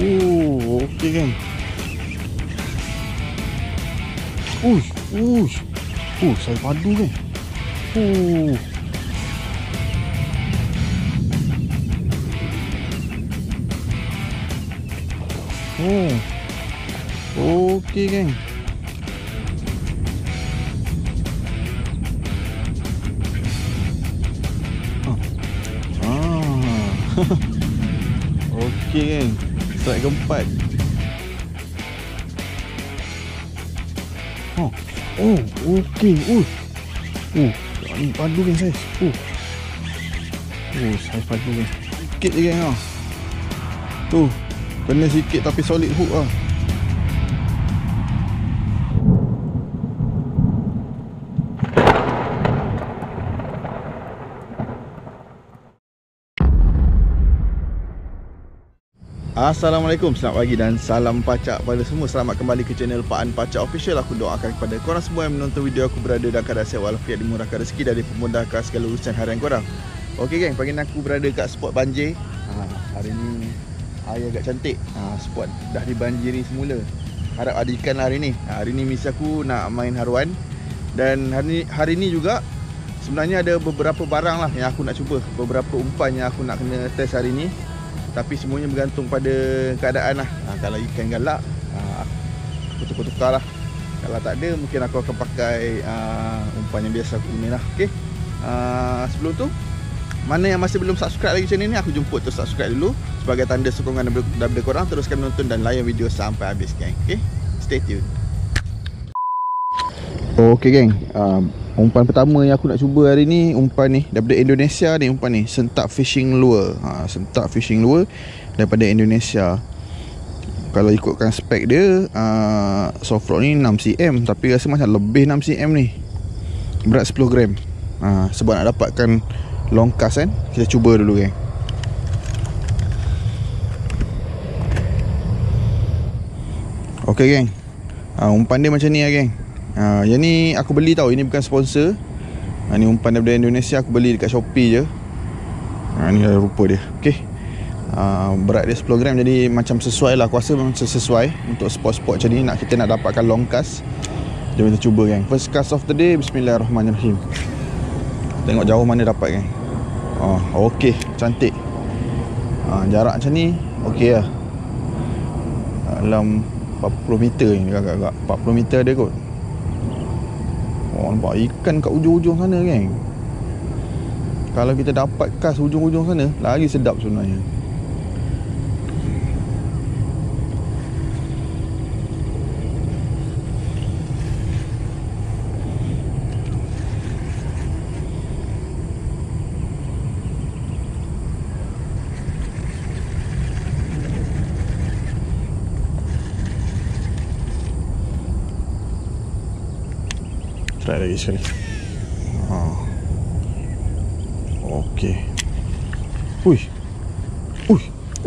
Okey geng. Uish, uish. Saya padu geng. Okey geng. Okey geng. Strike keempat. Okey. Ni padu geng saiz. Saiz padu geng. Sikit je geng lah. Tu, kena sikit tapi solid hook lah. Assalamualaikum, selamat pagi dan salam pacak pada semua. Selamat kembali ke channel Pak An Pacak Official. Aku doakan kepada korang semua yang menonton video aku berada dalam keadaan sihat walafiat, dimurahkan rezeki dan dipermudahkan segala urusan harian korang. Okey geng, pagi ni aku berada kat spot banjir. Hari ni air agak cantik. Spot dah dibanjiri semula. Harap ada ikan lah hari ni. Hari ni misi aku nak main haruan. Dan hari ni juga sebenarnya ada beberapa barang lah yang aku nak cuba. Beberapa umpan yang aku nak kena test hari ni. Tapi semuanya bergantung pada keadaan lah. Kalau ikan galak, aku tukar-tukar lah. Kalau tak ada, mungkin aku akan pakai umpan yang biasa aku guna lah. Okay. Sebelum tu, mana yang masih belum subscribe lagi channel ni, aku jemput tu subscribe dulu sebagai tanda sokongan daripada korang. Teruskan menonton dan layan video sampai habis geng. Okay, stay tune. Okay geng, umpan pertama yang aku nak cuba hari ni, umpan ni daripada Indonesia ni. Umpan ni Sentak Fishing Lure. Sentak Fishing Lure daripada Indonesia. Kalau ikutkan spek dia, soft rod ni 6cm, tapi rasa macam lebih 6cm ni. Berat 10 gram. Sebab nak dapatkan long cast kan, kita cuba dulu geng. Okay geng, umpan dia macam ni lah geng. Yang ni aku beli tau, ini bukan sponsor. Ni umpan daripada Indonesia, aku beli dekat Shopee je. Ni dah rupa dia. Okay. Berat dia 10 gram, jadi macam sesuai lah. Aku rasa macam sesuai untuk spot-spot macam ni. Kita nak dapatkan long cast. Jom kita cuba geng. First cast of the day. Bismillahirrahmanirrahim. Tengok jauh mana dapat geng. Okay, cantik. Jarak macam ni okay lah. Dalam 40 meter ni, agak-agak 40 meter ada kot. Nampak ikan kat ujung-ujung sana geng. Kalau kita dapat cast ujung-ujung sana, lagi sedap sebenarnya. Try lagi sekali. Okey.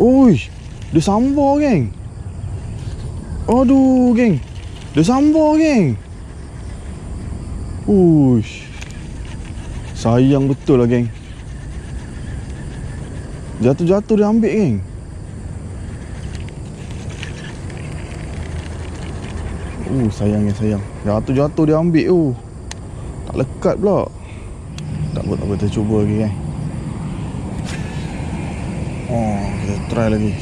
Uish. Dia sambar geng. Aduh geng. Dia sambar geng. Uish. Sayang betul lah geng. Jatuh-jatuh dia ambil geng. Sayang. Jatuh-jatuh dia ambil tu. Tak lekat pula. Tak apa, kita cuba lagi kan. Kita try lagi.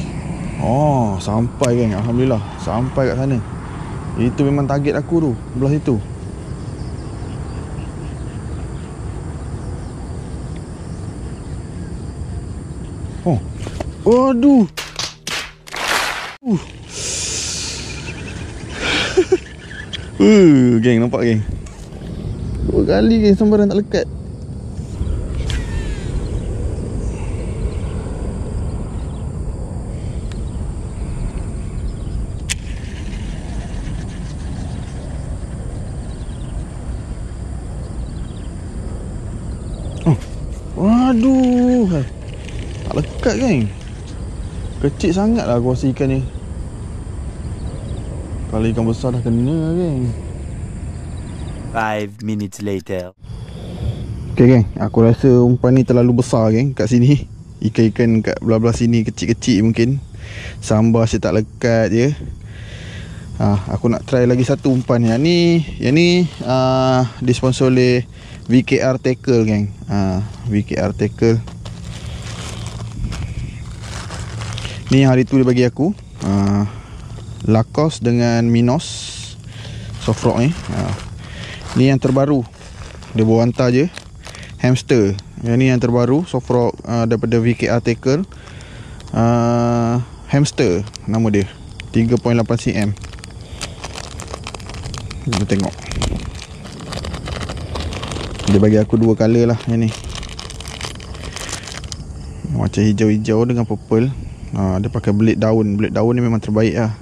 Sampai geng, alhamdulillah. Sampai kat sana. Itu memang target aku tu, belah situ. Aduh. Geng, nampak geng. 2 kali geng sambaran tak lekat. Waduh. Tak lekat geng. Kecil sangat lah aku rasa ikan ni. Kalau ikan besar dah kena geng. 5 minutes later. Okay geng, aku rasa umpan ni terlalu besar geng kat sini. Ikan-ikan kat belah-belah sini kecil-kecil mungkin. Sambar saya tak lekat je. Aku nak try lagi satu umpan. Yang ni disponsor oleh VKR Tackle, geng. VKR Tackle. Ni yang hari tu dia bagi aku. Lacoste dengan Minos soft rock ni. Ni yang terbaru. Dia bawa hantar je. Hamster. Yang ni yang terbaru, soft rock daripada VKR Tackle. Hamster nama dia. 3.8 cm. Kita tengok. Dia bagi aku dua color lah yang ni. Macam hijau-hijau dengan purple. Dia pakai blade daun. Blade daun ni memang terbaik lah.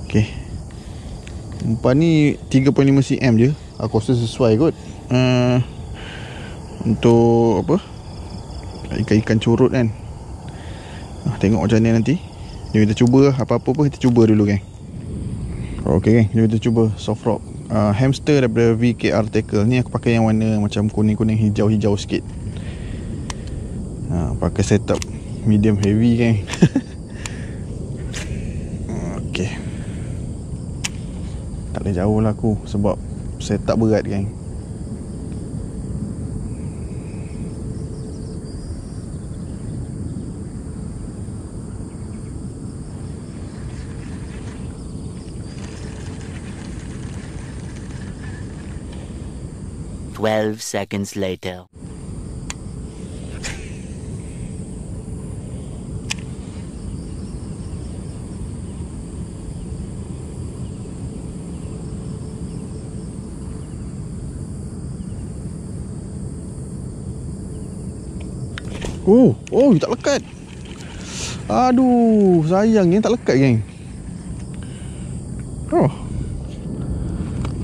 Okay. Umpan ni 3.5 cm je. Aku rasa sesuai kot. Untuk apa, ikan-ikan curut kan. Tengok macam ni nanti. Jom kita cuba. Apa-apa pun kita cuba dulu, geng. Okay, geng, jom kita cuba soft rock hamster daripada VKR Tackle. Ni aku pakai yang warna macam kuning-kuning hijau-hijau sikit. Pakai setup medium heavy, geng. Okay. Tak boleh jauh lah aku sebab setup berat, geng. Twelve seconds later. Oh, tak lekat. Aduh, sayang ni tak lekat, geng.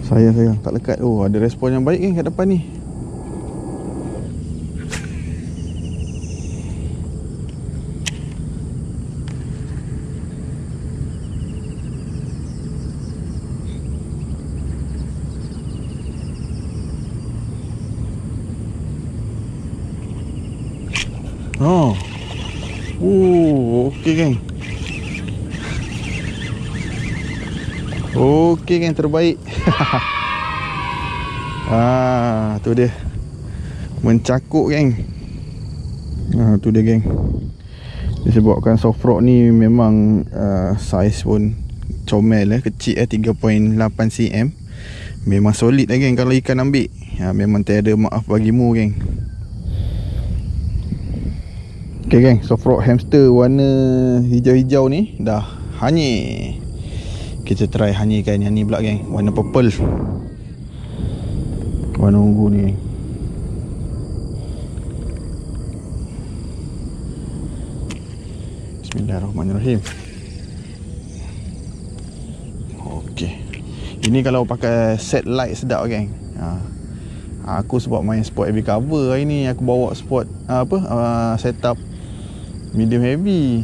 Sayang tak lekat. Ada respon yang baik, geng, kat depan ni. Okey, geng. Okey, geng, terbaik. Tu dia. Mencakuk, geng. Tu dia, geng. Disebabkan soft rock ni memang saiz pun comel, kecil, 3.8 cm. Memang solid lah, geng, kalau ikan ambil. Memang tiada maaf bagimu, geng. Okay, geng, soft rock hamster warna hijau-hijau ni dah hanyir. Kita try hanyirkan yang ni pula, geng. Warna purple. Warna ungu ni, geng. Bismillahirrahmanirrahim. Okay. Ini kalau pakai set light sedap, geng. Aku sebab main sport heavy cover hari ni, aku bawa sport setup medium heavy.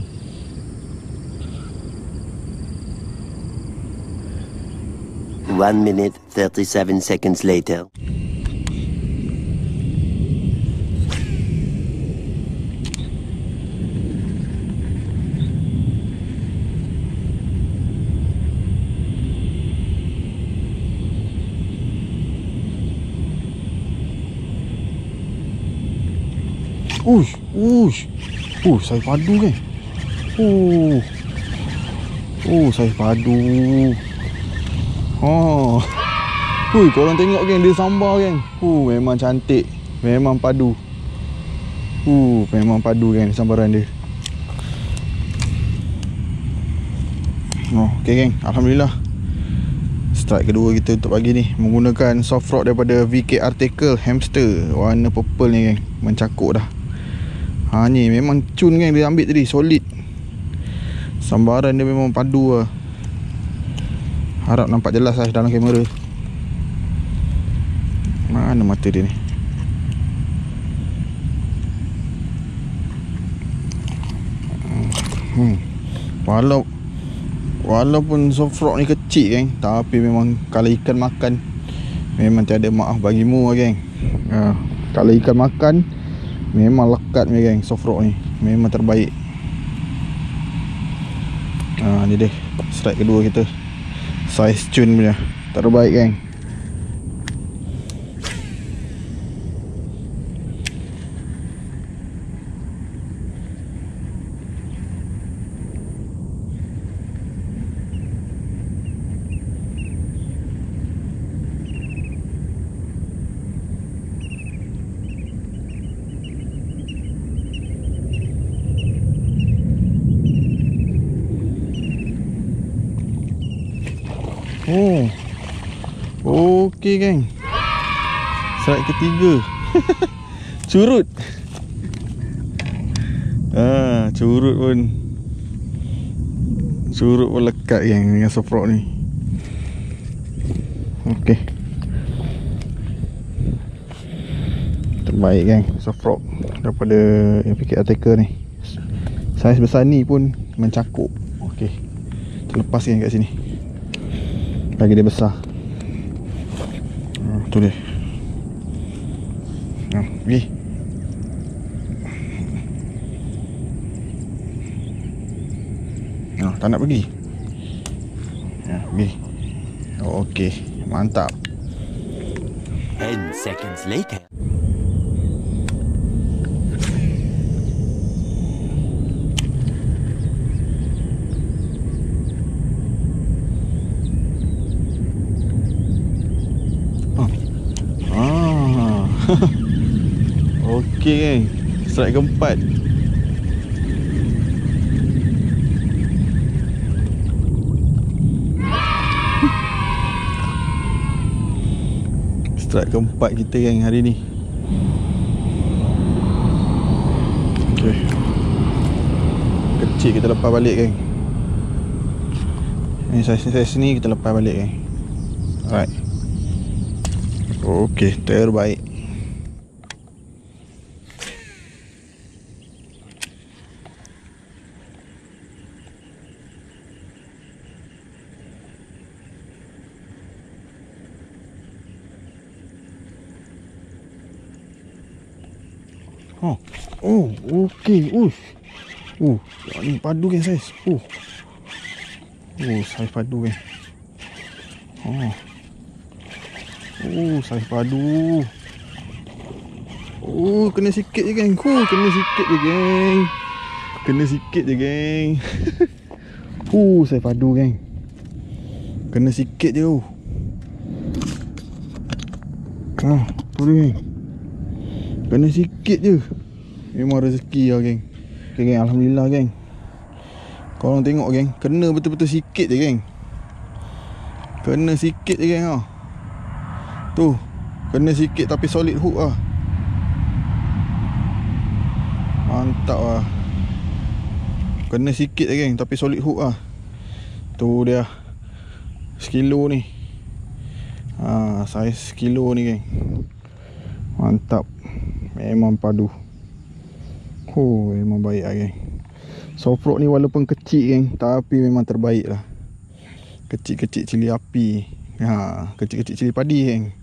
One minute 37 seconds later. Saiz padu, kan. Saiz padu. Korang tengok, geng, dia sambar, geng. Memang cantik. Memang padu. Memang padu, geng, sambaran dia. Okay, geng, alhamdulillah. Strike kedua kita untuk pagi ni menggunakan soft rock daripada VKR Tackle hamster warna purple ni, geng. Mencakuk dah. Ni memang cun, geng, dia ambil tadi. Solid. Sambaran dia memang padu lah. Harap nampak jelas lah dalam kamera. Mana mata dia ni? Walaupun soft rock ni kecil, geng, tapi memang kalau ikan makan memang tiada maaf bagimu, geng. Kalau ikan makan memang lekat ni, geng. Soft rock ni memang terbaik. Ni dia strike kedua kita. Saiz cun punya terbaik geng. Okey geng. Strike ketiga. Curut. Curut pun lekat geng dengan soft rock ni. Okey. Terbaik geng soft rock daripada APK Attacker ni. Saiz besar ni pun mencakup. Okey. Terlepas geng kat sini. Lagi dia besar. Tu dia. Pergi. Tak nak pergi. Pergi. Okey, mantap. 10 seconds later. Okey geng. Strike keempat. Strike keempat kita geng hari ni. Okey. Kecil kita lepas balik geng. Ni saiz ni kita lepas balik geng. Alright. Okey, terbaik. Okey. Ni padu geng saiz. Saiz padu geng. Saiz padu. Kena sikit je geng. Kena sikit je geng. Saiz padu geng. Kena sikit je. Tu dia geng. Kena sikit je. Memang rezeki lah geng. Okay geng, alhamdulillah geng. Korang tengok geng, kena betul-betul sikit je geng. Kena sikit je geng lah. Tu, kena sikit tapi solid hook lah. Mantap lah. Kena sikit je geng tapi solid hook lah. Tu dia sekilo ni. Saiz sekilo ni geng. Mantap. Memang padu. Memang baik lah geng. Soft rock ni walaupun kecil geng, tapi memang terbaik lah. Kecil-kecil cili api. Kecil-kecil cili padi geng.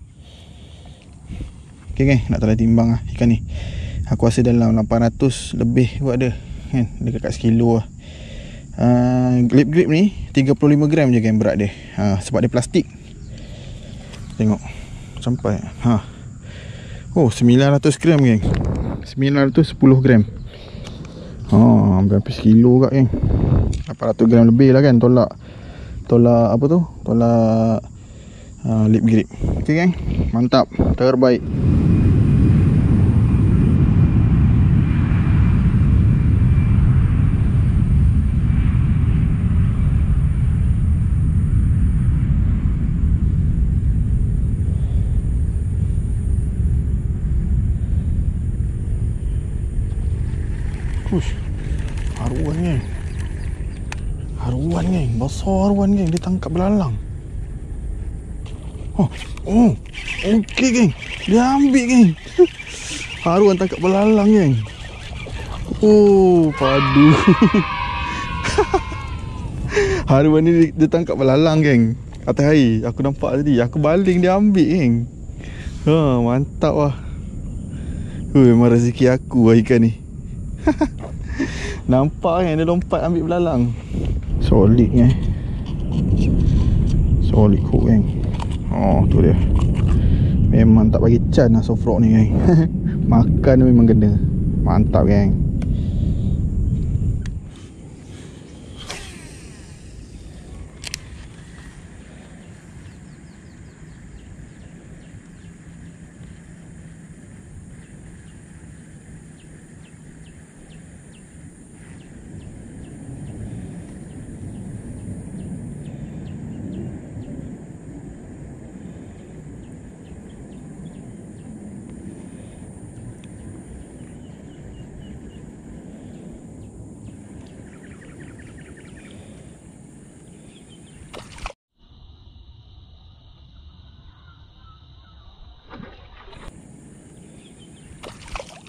Okay geng, nak try timbang lah ikan ni. Aku rasa dalam 800 lebih buat dia kan, dekat sekilo lah. Lip grip ni 35 gram je geng berat dia. Sebab dia plastik. Tengok sampai 900 gram geng. 910 gram. Hampir sekilo kat geng. 800 gram lebih lah kan. Tolak apa tu? Tolak lip grip. Okay geng, mantap. Terbaik. Haruan geng. Besar haruan geng. Dia tangkap belalang. Okey geng. Dia ambil geng. Haruan tangkap belalang geng. Padu. Haruan ni dia tangkap belalang geng. Atas air. Aku nampak tadi. Aku baling dia ambil geng. Mantap lah. Memang rezeki aku lah ikan ni. Nampak kan dia lompat ambil belalang. Solid kan. Solid hook kan. Oh tu dia. Memang tak bagi can lah soft rock ni kan. Makan memang kena. Mantap kan.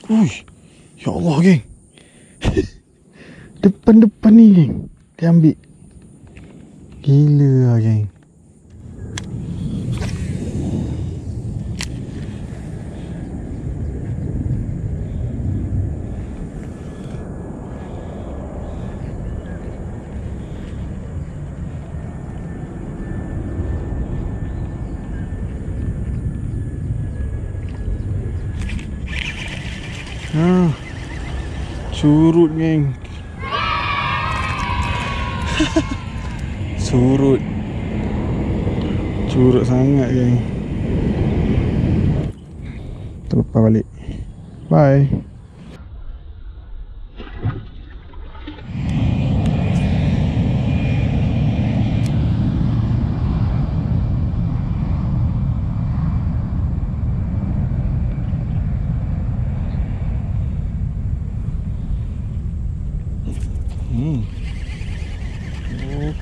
Uish, ya Allah geng. Depan-depan ni geng, dia ambil. Gila lah geng. Surut geng. Surut. Curut sangat geng. Terlepas balik. Bye.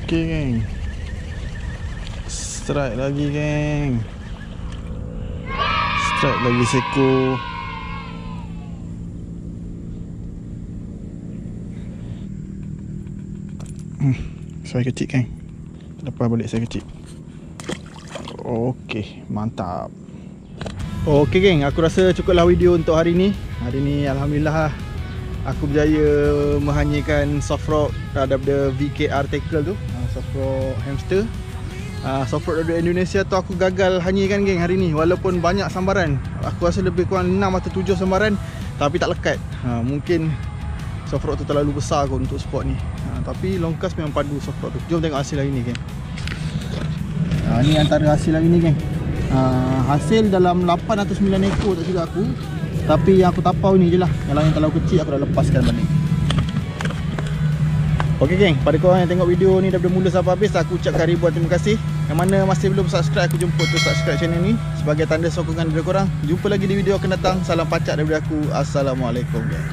Okey geng. Strike lagi geng. Strike lagi seko. Saya kecil geng. Lepas balik saya kecil. Okey, mantap. Okey geng, aku rasa cukuplah video untuk hari ni. Hari ni alhamdulillah aku berjaya menghanyikan soft rock daripada VKR tackle tu, soft rock hamster. Soft rock daripada Indonesia tu aku gagal hanyikan geng hari ni. Walaupun banyak sambaran, aku rasa lebih kurang 6 atau 7 sambaran, tapi tak lekat. Mungkin soft rock tu terlalu besar kot untuk spot ni. Tapi long cast memang padu soft rock tu. Jom tengok hasil hari ni geng. Ni antara hasil hari ni geng. Hasil dalam 8 atau 9 ekor tak silap aku. Tapi yang aku tapau ni je lah. Yang lain terlalu kecil aku dah lepaskan balik. Ok geng, pada korang yang tengok video ni daripada mula sampai habis, aku ucapkan ribuan terima kasih. Yang mana masih belum subscribe, aku jemput tu subscribe channel ni sebagai tanda sokongan daripada korang. Jumpa lagi di video akan datang. Salam pacak daripada aku. Assalamualaikum geng.